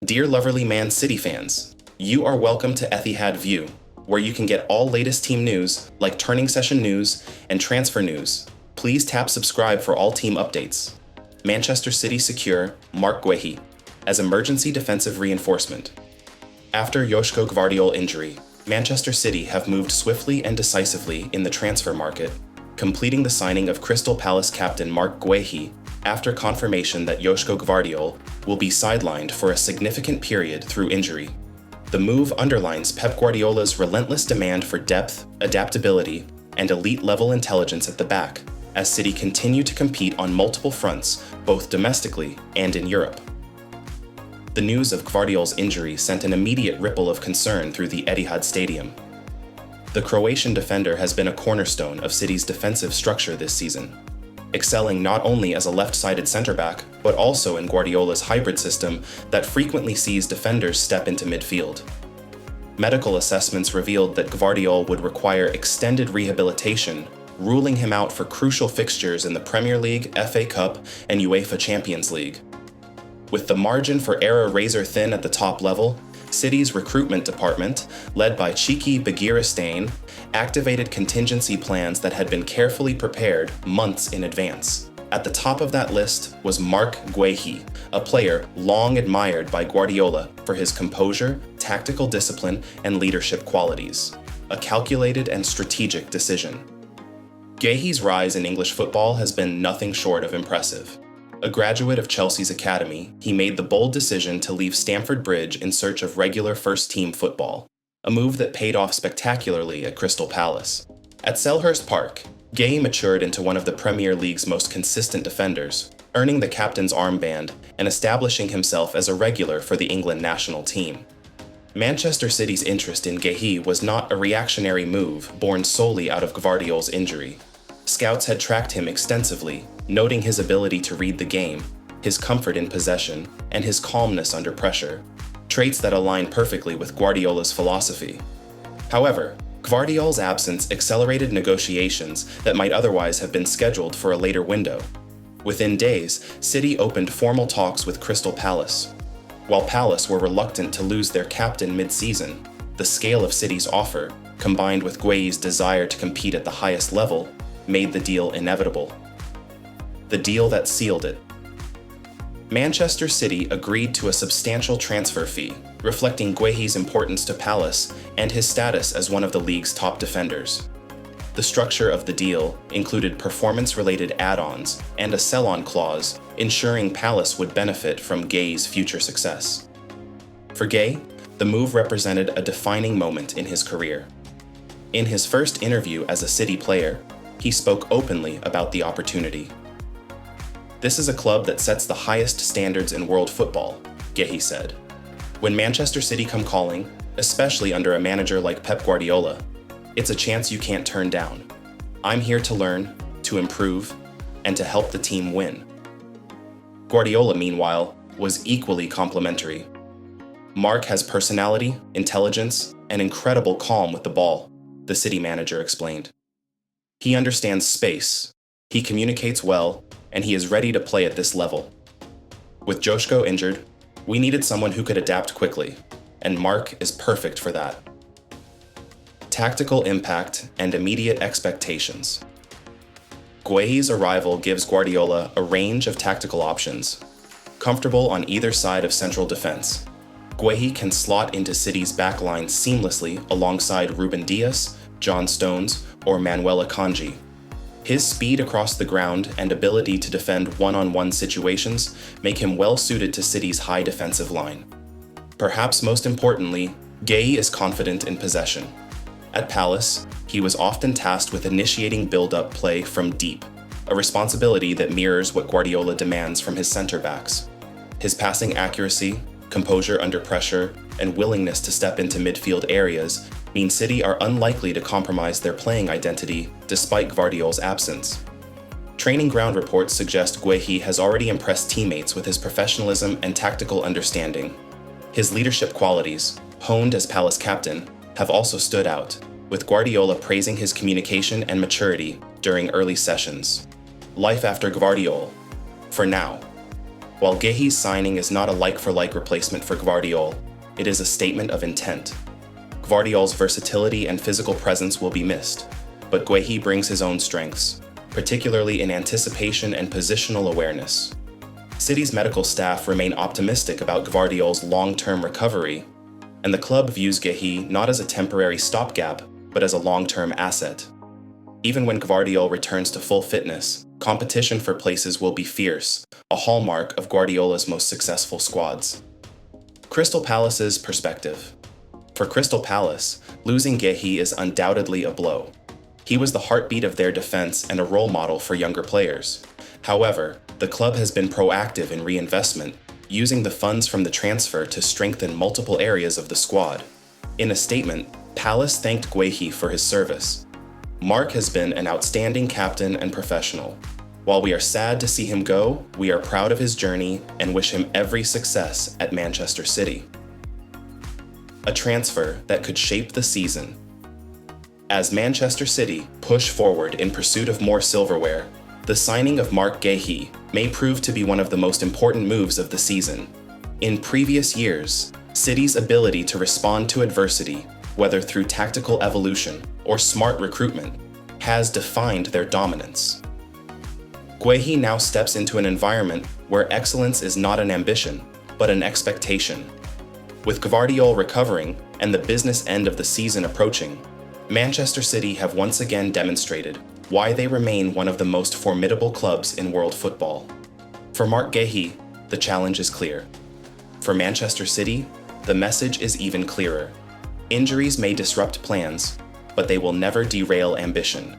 Dear Loverly Man City fans, you are welcome to Etihad View, where you can get all latest team news like turning session news and transfer news. Please tap subscribe for all team updates. Manchester City secure Marc Guéhi as emergency defensive reinforcement. After Joško Gvardiol injury, Manchester City have moved swiftly and decisively in the transfer market, completing the signing of Crystal Palace captain Marc Guéhi after confirmation that Joško Gvardiol will be sidelined for a significant period through injury. The move underlines Pep Guardiola's relentless demand for depth, adaptability, and elite-level intelligence at the back, as City continue to compete on multiple fronts, both domestically and in Europe. The news of Gvardiol's injury sent an immediate ripple of concern through the Etihad Stadium. The Croatian defender has been a cornerstone of City's defensive structure this season, excelling not only as a left-sided center-back, but also in Guardiola's hybrid system that frequently sees defenders step into midfield. Medical assessments revealed that Gvardiol would require extended rehabilitation, ruling him out for crucial fixtures in the Premier League, FA Cup, and UEFA Champions League. With the margin for error razor-thin at the top level, City's recruitment department, led by Cheeky Begiristain, activated contingency plans that had been carefully prepared months in advance. At the top of that list was Marc Guéhi, a player long admired by Guardiola for his composure, tactical discipline, and leadership qualities. A calculated and strategic decision. Guéhi's rise in English football has been nothing short of impressive. A graduate of Chelsea's academy, he made the bold decision to leave Stamford Bridge in search of regular first-team football, a move that paid off spectacularly at Crystal Palace. At Selhurst Park, Guéhi matured into one of the Premier League's most consistent defenders, earning the captain's armband and establishing himself as a regular for the England national team. Manchester City's interest in Guéhi was not a reactionary move born solely out of Gvardiol's injury. Scouts had tracked him extensively, noting his ability to read the game, his comfort in possession, and his calmness under pressure, traits that align perfectly with Guardiola's philosophy. However, Gvardiol's absence accelerated negotiations that might otherwise have been scheduled for a later window. Within days, City opened formal talks with Crystal Palace. While Palace were reluctant to lose their captain mid-season, the scale of City's offer, combined with Guéhi's desire to compete at the highest level, made the deal inevitable. The deal that sealed it. Manchester City agreed to a substantial transfer fee, reflecting Guéhi's importance to Palace and his status as one of the league's top defenders. The structure of the deal included performance-related add-ons and a sell-on clause, ensuring Palace would benefit from Guéhi's future success. For Guéhi, the move represented a defining moment in his career. In his first interview as a City player, he spoke openly about the opportunity. "This is a club that sets the highest standards in world football," Guéhi said. "When Manchester City come calling, especially under a manager like Pep Guardiola, it's a chance you can't turn down. I'm here to learn, to improve, and to help the team win." Guardiola, meanwhile, was equally complimentary. "Marc has personality, intelligence, and incredible calm with the ball," the City manager explained. "He understands space, he communicates well, and he is ready to play at this level. With Joško injured, we needed someone who could adapt quickly, and Marc is perfect for that." Tactical impact and immediate expectations. Guéhi's arrival gives Guardiola a range of tactical options. Comfortable on either side of central defense, Guéhi can slot into City's backline seamlessly alongside Ruben Dias, John Stones, or Manuel Akanji. His speed across the ground and ability to defend one-on-one situations make him well-suited to City's high defensive line. Perhaps most importantly, Guéhi is confident in possession. At Palace, he was often tasked with initiating build-up play from deep, a responsibility that mirrors what Guardiola demands from his center-backs. His passing accuracy, composure under pressure, and willingness to step into midfield areas mean City are unlikely to compromise their playing identity despite Gvardiol's absence. Training ground reports suggest Guéhi has already impressed teammates with his professionalism and tactical understanding. His leadership qualities, honed as Palace captain, have also stood out, with Guardiola praising his communication and maturity during early sessions. Life after Gvardiol. For now. While Guéhi's signing is not a like-for-like replacement for Gvardiol, it is a statement of intent. Gvardiol's versatility and physical presence will be missed, but Guéhi brings his own strengths, particularly in anticipation and positional awareness. City's medical staff remain optimistic about Gvardiol's long-term recovery, and the club views Guéhi not as a temporary stopgap, but as a long-term asset. Even when Gvardiol returns to full fitness, competition for places will be fierce, a hallmark of Guardiola's most successful squads. Crystal Palace's perspective. For Crystal Palace, losing Guéhi is undoubtedly a blow. He was the heartbeat of their defense and a role model for younger players. However, the club has been proactive in reinvestment, using the funds from the transfer to strengthen multiple areas of the squad. In a statement, Palace thanked Guéhi for his service. Marc has been an outstanding captain and professional. While we are sad to see him go, we are proud of his journey and wish him every success at Manchester City. A transfer that could shape the season. As Manchester City push forward in pursuit of more silverware, the signing of Marc Guéhi may prove to be one of the most important moves of the season. In previous years, City's ability to respond to adversity, whether through tactical evolution or smart recruitment, has defined their dominance. Guéhi now steps into an environment where excellence is not an ambition, but an expectation. With Gvardiol recovering and the business end of the season approaching, Manchester City have once again demonstrated why they remain one of the most formidable clubs in world football. For Marc Guéhi, the challenge is clear. For Manchester City, the message is even clearer. Injuries may disrupt plans, but they will never derail ambition.